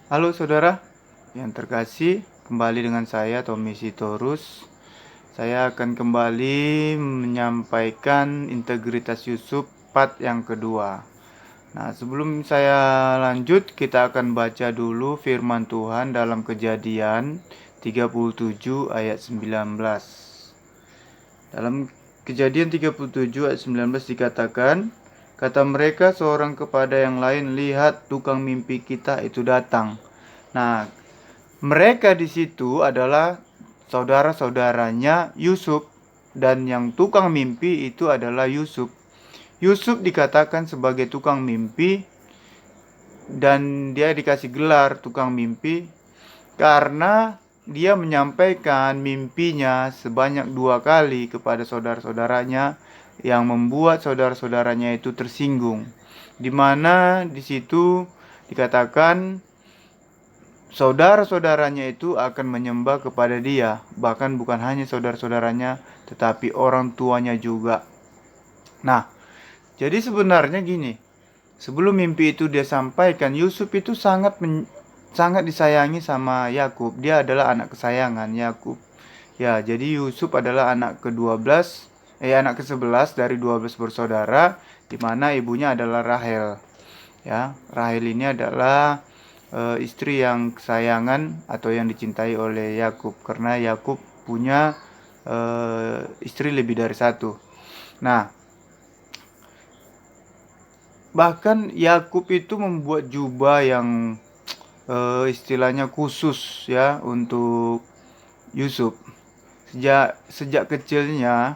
Halo saudara yang terkasih, kembali dengan saya Tommy Sitorus. Saya akan kembali menyampaikan integritas Yusuf part yang kedua. Nah, sebelum saya lanjut, kita akan baca dulu firman Tuhan dalam Kejadian 37 ayat 19. Dalam Kejadian 37 ayat 19 dikatakan, kata mereka seorang kepada yang lain, lihat tukang mimpi kita itu datang. Nah, mereka di situ adalah saudara-saudaranya Yusuf, dan yang tukang mimpi itu adalah Yusuf. Yusuf dikatakan sebagai tukang mimpi dan dia dikasih gelar tukang mimpi karena dia menyampaikan mimpinya sebanyak 2 kali kepada saudara-saudaranya yang membuat saudara-saudaranya itu tersinggung. Di mana di situ dikatakan saudara-saudaranya itu akan menyembah kepada dia, bahkan bukan hanya saudara-saudaranya, tetapi orang tuanya juga. Nah, jadi sebenarnya gini, sebelum mimpi itu dia sampaikan, Yusuf itu sangat disayangi sama Yakub. Dia adalah anak kesayangan Yakub. Ya, jadi Yusuf adalah anak ke-12, anak ke-11 dari 12 bersaudara, di mana ibunya adalah Rahel. Ya, Rahel ini adalah istri yang kesayangan atau yang dicintai oleh Yakub, karena Yakub punya istri lebih dari satu. Nah, bahkan Yakub itu membuat jubah yang istilahnya khusus ya untuk Yusuf. Sejak kecilnya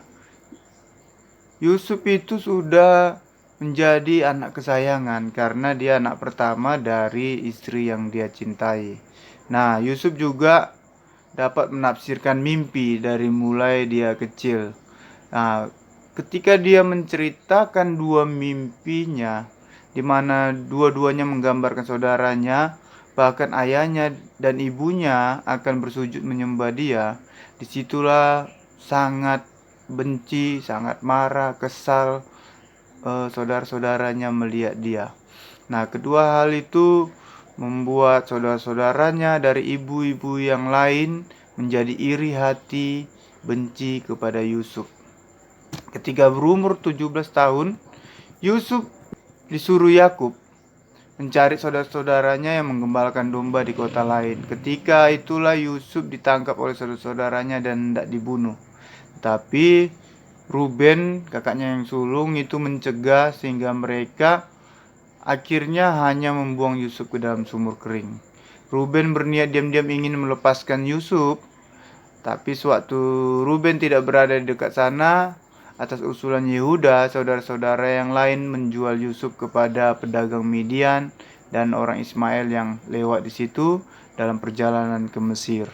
Yusuf itu sudah menjadi anak kesayangan karena dia anak pertama dari istri yang dia cintai. Nah, Yusuf juga dapat menafsirkan mimpi dari mulai dia kecil. Nah, ketika dia menceritakan dua mimpinya, di mana dua-duanya menggambarkan saudaranya, bahkan ayahnya dan ibunya akan bersujud menyembah dia, disitulah sangat benci, sangat marah, kesal saudara-saudaranya melihat dia. Nah, kedua hal itu membuat saudara-saudaranya dari ibu-ibu yang lain menjadi iri hati, benci kepada Yusuf. Ketika berumur 17 tahun, Yusuf disuruh Yakub mencari saudara-saudaranya yang menggembalakan domba di kota lain. Ketika itulah Yusuf ditangkap oleh saudara-saudaranya dan hendak dibunuh. Tapi Ruben, kakaknya yang sulung, itu mencegah sehingga mereka akhirnya hanya membuang Yusuf ke dalam sumur kering. Ruben berniat diam-diam ingin melepaskan Yusuf, tapi sewaktu Ruben tidak berada di dekat sana, atas usulan Yehuda, saudara-saudara yang lain menjual Yusuf kepada pedagang Midian dan orang Ismail yang lewat di situ dalam perjalanan ke Mesir.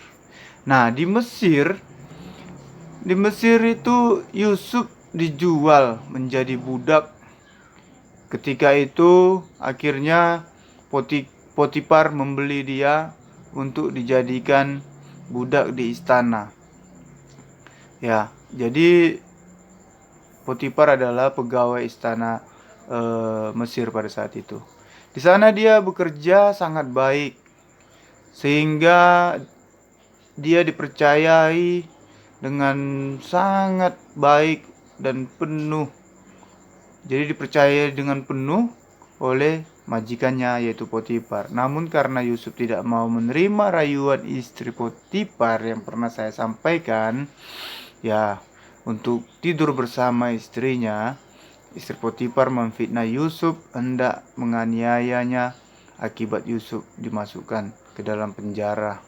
Nah, di Mesir itu Yusuf dijual menjadi budak. Ketika itu akhirnya Potifar membeli dia untuk dijadikan budak di istana. Ya, jadi Potifar adalah pegawai istana Mesir pada saat itu. Di sana dia bekerja sangat baik sehingga dia dipercayai dengan sangat baik dan penuh. Jadi dipercayai dengan penuh oleh majikannya yaitu Potifar. Namun karena Yusuf tidak mau menerima rayuan istri Potifar yang pernah saya sampaikan, ya, untuk tidur bersama istrinya, istri Potifar memfitnah Yusuf hendak menganiayanya. Akibat Yusuf dimasukkan ke dalam penjara.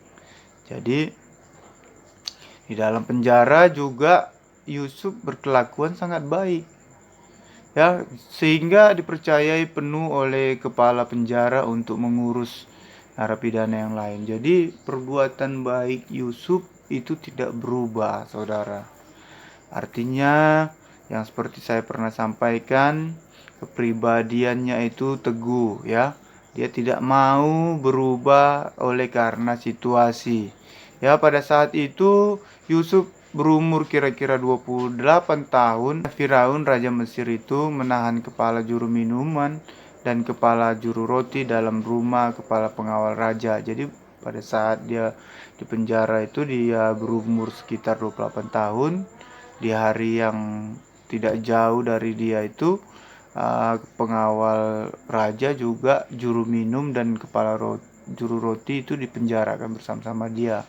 Jadi di dalam penjara juga Yusuf berkelakuan sangat baik. Ya, sehingga dipercayai penuh oleh kepala penjara untuk mengurus narapidana yang lain. Jadi perbuatan baik Yusuf itu tidak berubah, saudara. Artinya yang seperti saya pernah sampaikan, kepribadiannya itu teguh ya. Dia tidak mau berubah oleh karena situasi. Ya, pada saat itu Yusuf berumur kira-kira 28 tahun. Firaun raja Mesir itu menahan kepala juru minuman dan kepala juru roti dalam rumah kepala pengawal raja. Jadi pada saat dia di penjara itu dia berumur sekitar 28 tahun. Di hari yang tidak jauh dari dia itu pengawal raja juga juru minum dan juru roti itu dipenjarakan bersama-sama dia.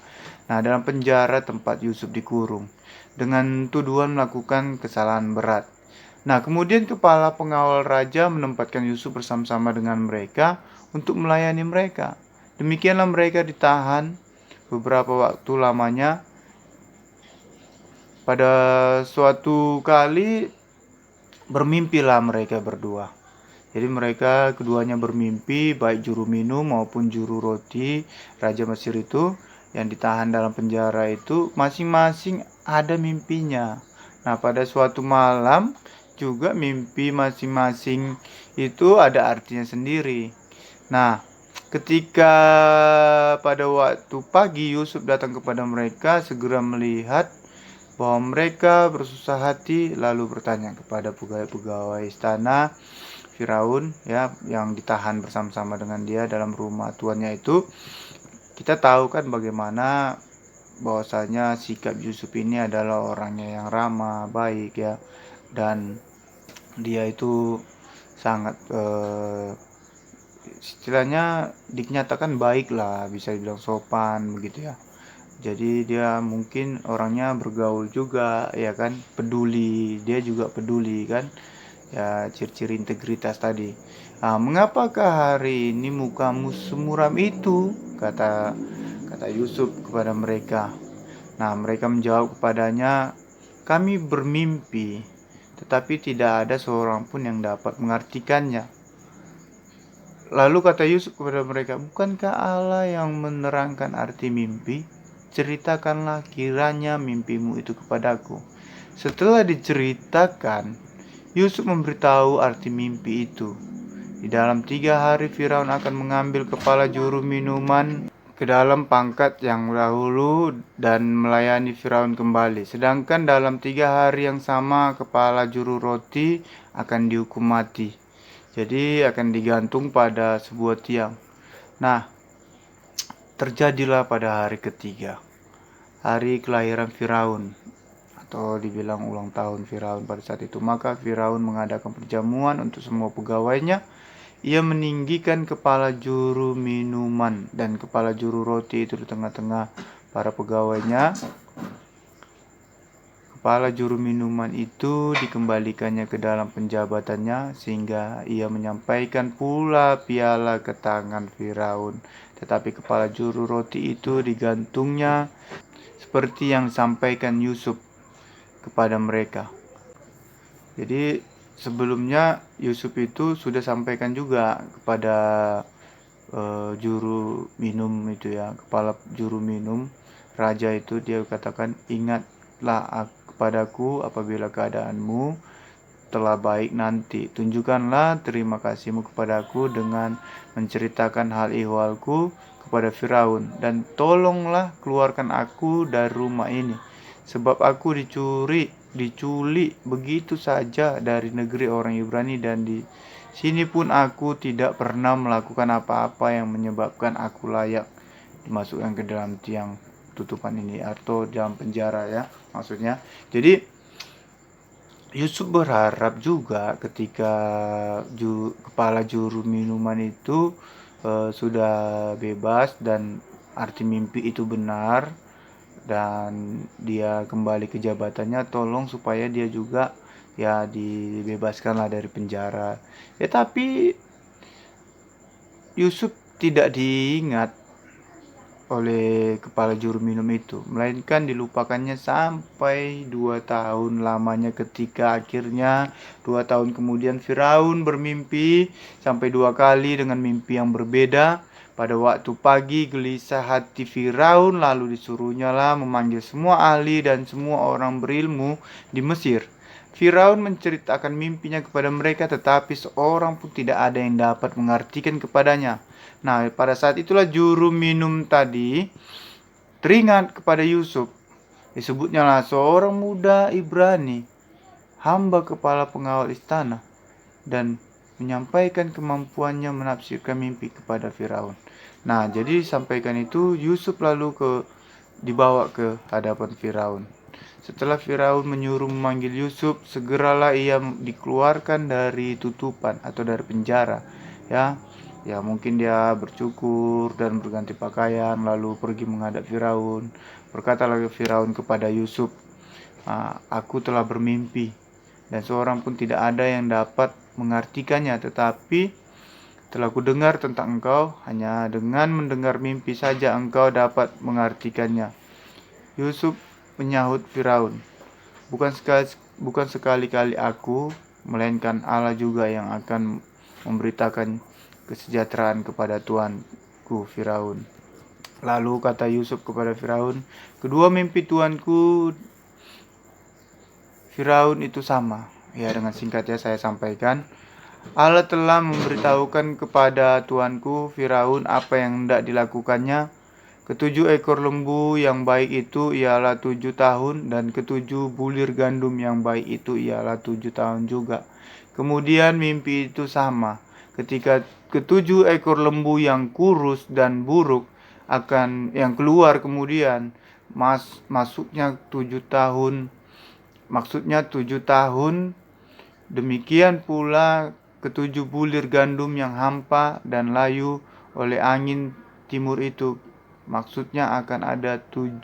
Nah, dalam penjara tempat Yusuf dikurung dengan tuduhan melakukan kesalahan berat. Nah, kemudian kepala pengawal raja menempatkan Yusuf bersama-sama dengan mereka untuk melayani mereka. Demikianlah mereka ditahan beberapa waktu lamanya. Pada suatu kali bermimpilah mereka berdua. Jadi mereka keduanya bermimpi, baik juru minum maupun juru roti Raja Mesir itu yang ditahan dalam penjara itu masing-masing ada mimpinya. Nah, pada suatu malam juga mimpi masing-masing itu ada artinya sendiri. Nah, ketika pada waktu pagi Yusuf datang kepada mereka, segera melihat bahwa mereka bersusah hati, lalu bertanya kepada pegawai-pegawai istana Firaun ya yang ditahan bersama-sama dengan dia dalam rumah tuannya itu. Kita tahu kan bagaimana bahwasanya sikap Yusuf ini adalah orangnya yang ramah, baik ya, dan dia itu sangat istilahnya dinyatakan baik lah, bisa dibilang sopan begitu ya. Jadi dia mungkin orangnya bergaul juga ya kan, peduli, dia juga peduli kan ya, ciri-ciri integritas tadi. Nah, mengapakah hari ini mukamu semuram itu, kata Yusuf kepada mereka. Nah, mereka menjawab kepadanya, kami bermimpi tetapi tidak ada seorang pun yang dapat mengartikannya. Lalu kata Yusuf kepada mereka, bukankah Allah yang menerangkan arti mimpi? Ceritakanlah kiranya mimpimu itu kepadaku. Setelah diceritakan, Yusuf memberitahu arti mimpi itu. Di dalam 3 hari Firaun akan mengambil kepala juru minuman ke dalam pangkat yang dahulu dan melayani Firaun kembali. Sedangkan dalam 3 hari yang sama kepala juru roti akan dihukum mati. Jadi akan digantung pada sebuah tiang. Nah, terjadilah pada hari ketiga, hari kelahiran Firaun, atau dibilang ulang tahun Firaun pada saat itu. Maka Firaun mengadakan perjamuan untuk semua pegawainya. Ia meninggikan kepala juru minuman dan kepala juru roti itu di tengah-tengah para pegawainya. Kepala juru minuman itu dikembalikannya ke dalam penjabatannya, sehingga ia menyampaikan pula piala ke tangan Firaun. Tetapi kepala juru roti itu digantungnya seperti yang disampaikan Yusuf kepada mereka. Jadi sebelumnya Yusuf itu sudah sampaikan juga kepada juru minum itu ya, kepala juru minum raja itu, dia katakan, ingatlah kepadaku apabila keadaanmu telah baik nanti. Tunjukkanlah terima kasihmu kepadaku dengan menceritakan hal ihwalku kepada Firaun, dan tolonglah keluarkan aku dari rumah ini, sebab aku diculik begitu saja dari negeri orang Ibrani, dan di sini pun aku tidak pernah melakukan apa-apa yang menyebabkan aku layak dimasukkan ke dalam tiang tutupan ini, atau dalam penjara ya maksudnya. Jadi Yusuf berharap juga ketika kepala juru minuman itu sudah bebas dan arti mimpi itu benar dan dia kembali ke jabatannya, tolong supaya dia juga ya dibebaskanlah dari penjara. Ya tapi Yusuf tidak diingat oleh kepala juru minum itu, melainkan dilupakannya sampai 2 tahun lamanya, ketika akhirnya 2 tahun kemudian Firaun bermimpi sampai 2 kali dengan mimpi yang berbeda. Pada waktu pagi gelisah hati Firaun, lalu disuruhnya lah memanggil semua ahli dan semua orang berilmu di Mesir. Firaun menceritakan mimpinya kepada mereka, tetapi seorang pun tidak ada yang dapat mengartikan kepadanya. Nah, pada saat itulah juru minum tadi teringat kepada Yusuf. Disebutnya lah seorang muda Ibrani, hamba kepala pengawal istana, dan menyampaikan kemampuannya menafsirkan mimpi kepada Firaun. Nah, jadi sampaikan itu Yusuf lalu dibawa ke hadapan Firaun. Setelah Firaun menyuruh memanggil Yusuf, segeralah ia dikeluarkan dari tutupan atau dari penjara. Ya mungkin dia bercukur dan berganti pakaian lalu pergi menghadap Firaun. Berkatalah Firaun kepada Yusuf, aku telah bermimpi dan seorang pun tidak ada yang dapat mengartikannya, tetapi telah kudengar tentang engkau, hanya dengan mendengar mimpi saja engkau dapat mengartikannya. Yusuf menyahut Firaun, bukan sekali-kali aku, melainkan Allah juga yang akan memberitakan kesejahteraan kepada tuanku Firaun. Lalu kata Yusuf kepada Firaun, kedua mimpi tuanku Firaun itu sama. Ya, dengan singkatnya saya sampaikan, Allah telah memberitahukan kepada tuanku Firaun apa yang hendak dilakukannya. Ketujuh ekor lembu yang baik itu ialah 7 tahun, dan ketujuh bulir gandum yang baik itu ialah 7 tahun juga. Kemudian mimpi itu sama. Ketika ketujuh ekor lembu yang kurus dan buruk yang keluar kemudian masuknya 7 tahun, maksudnya 7 tahun. Demikian pula ketujuh bulir gandum yang hampa dan layu oleh angin timur itu, maksudnya akan ada 7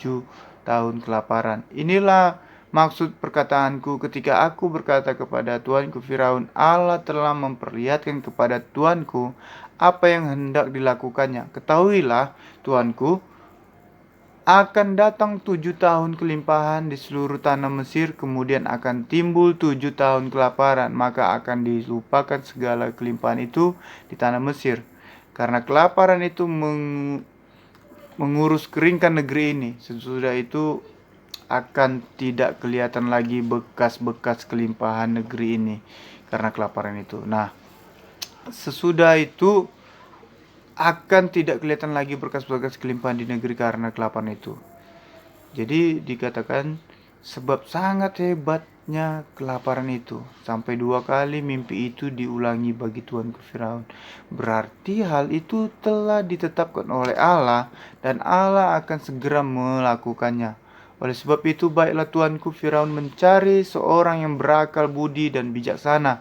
tahun kelaparan. Inilah maksud perkataanku ketika aku berkata kepada tuanku Firaun, Allah telah memperlihatkan kepada tuanku apa yang hendak dilakukannya. Ketahuilah tuanku, akan datang 7 tahun kelimpahan di seluruh tanah Mesir, kemudian akan timbul 7 tahun kelaparan, maka akan dilupakan segala kelimpahan itu di tanah Mesir. Karena kelaparan itu mengurus keringkan negeri ini. Sesudah itu akan tidak kelihatan lagi bekas-bekas kelimpahan negeri ini karena kelaparan itu. Nah, sesudah itu akan tidak kelihatan lagi bekas-bekas kelimpahan di negeri karena kelaparan itu. Jadi dikatakan sebab sangat hebatnya kelaparan itu, sampai 2 kali mimpi itu diulangi bagi tuanku Firaun. Berarti hal itu telah ditetapkan oleh Allah dan Allah akan segera melakukannya. Oleh sebab itu baiklah tuanku Firaun mencari seorang yang berakal budi dan bijaksana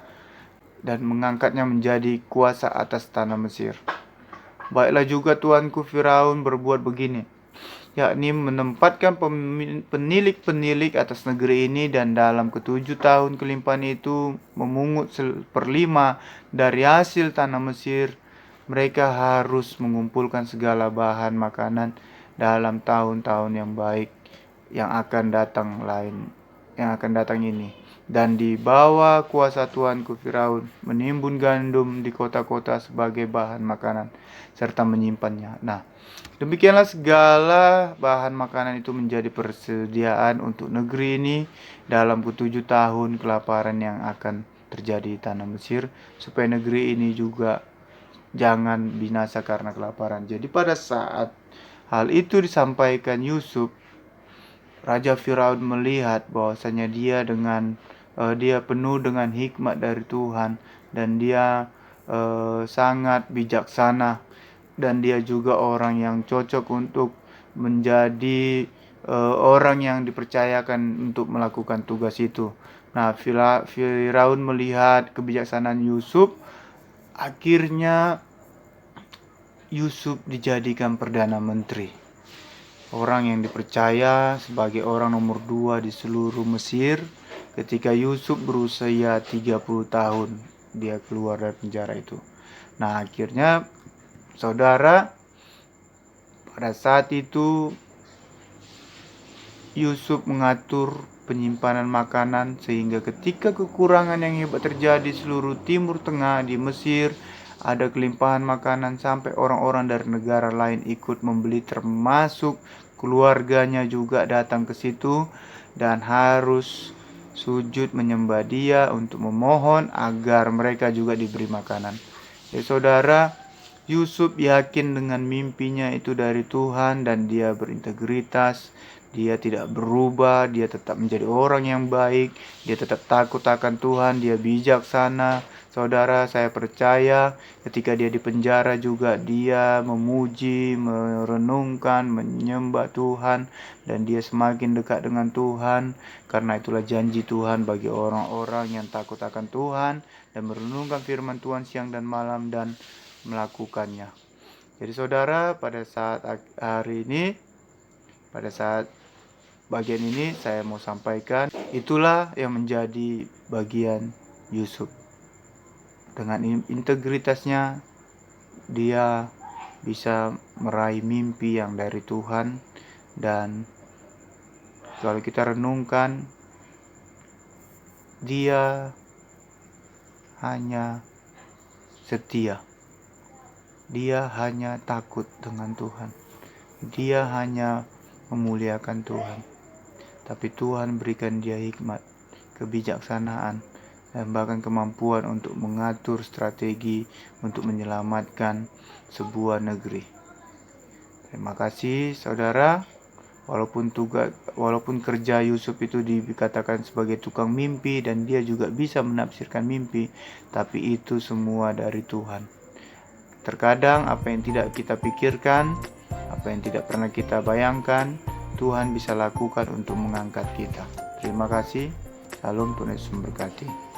dan mengangkatnya menjadi kuasa atas tanah Mesir. Baiklah juga tuanku Firaun berbuat begini, yakni menempatkan penilik-penilik atas negeri ini, dan dalam ke-7 tahun kelimpahan itu memungut 1/5 dari hasil tanah Mesir. Mereka harus mengumpulkan segala bahan makanan dalam tahun-tahun yang baik yang akan datang ini, dan di bawah kuasa tuanku Firaun menimbun gandum di kota-kota sebagai bahan makanan serta menyimpannya. Nah, demikianlah segala bahan makanan itu menjadi persediaan untuk negeri ini dalam ke-7 tahun kelaparan yang akan terjadi di tanah Mesir, supaya negeri ini juga jangan binasa karena kelaparan. Jadi pada saat hal itu disampaikan Yusuf, Raja Firaun melihat bahwasanya dia penuh dengan hikmat dari Tuhan, dan dia sangat bijaksana, dan dia juga orang yang cocok untuk menjadi orang yang dipercayakan untuk melakukan tugas itu. Nah, Firaun melihat kebijaksanaan Yusuf, akhirnya Yusuf dijadikan perdana menteri. Orang yang dipercaya sebagai orang nomor 2 di seluruh Mesir ketika Yusuf berusia 30 tahun. Dia keluar dari penjara itu. Nah, akhirnya saudara, pada saat itu Yusuf mengatur penyimpanan makanan sehingga ketika kekurangan yang hebat terjadi di seluruh Timur Tengah, di Mesir ada kelimpahan makanan sampai orang-orang dari negara lain ikut membeli, termasuk keluarganya juga datang ke situ dan harus sujud menyembah dia untuk memohon agar mereka juga diberi makanan. Ya saudara, Yusuf yakin dengan mimpinya itu dari Tuhan dan dia berintegritas. Dia tidak berubah, dia tetap menjadi orang yang baik, dia tetap takut akan Tuhan, dia bijaksana, Saudara, saya percaya ketika dia di penjara juga dia memuji, merenungkan, menyembah Tuhan, dan dia semakin dekat dengan Tuhan. Karena itulah janji Tuhan bagi orang-orang yang takut akan Tuhan dan merenungkan firman Tuhan siang dan malam dan melakukannya. Jadi saudara, pada saat hari ini, pada saat bagian ini saya mau sampaikan, itulah yang menjadi bagian Yusuf. Dengan integritasnya, dia bisa meraih mimpi yang dari Tuhan. Dan kalau kita renungkan, dia hanya setia. Dia hanya takut dengan Tuhan. Dia hanya memuliakan Tuhan. Tapi Tuhan berikan dia hikmat, kebijaksanaan, dan bahkan kemampuan untuk mengatur strategi untuk menyelamatkan sebuah negeri. Terima kasih saudara. Walaupun kerja Yusuf itu dikatakan sebagai tukang mimpi dan dia juga bisa menafsirkan mimpi, tapi itu semua dari Tuhan. Terkadang apa yang tidak kita pikirkan, apa yang tidak pernah kita bayangkan, Tuhan bisa lakukan untuk mengangkat kita. Terima kasih. Salam, Tuhan Yesus memberkati.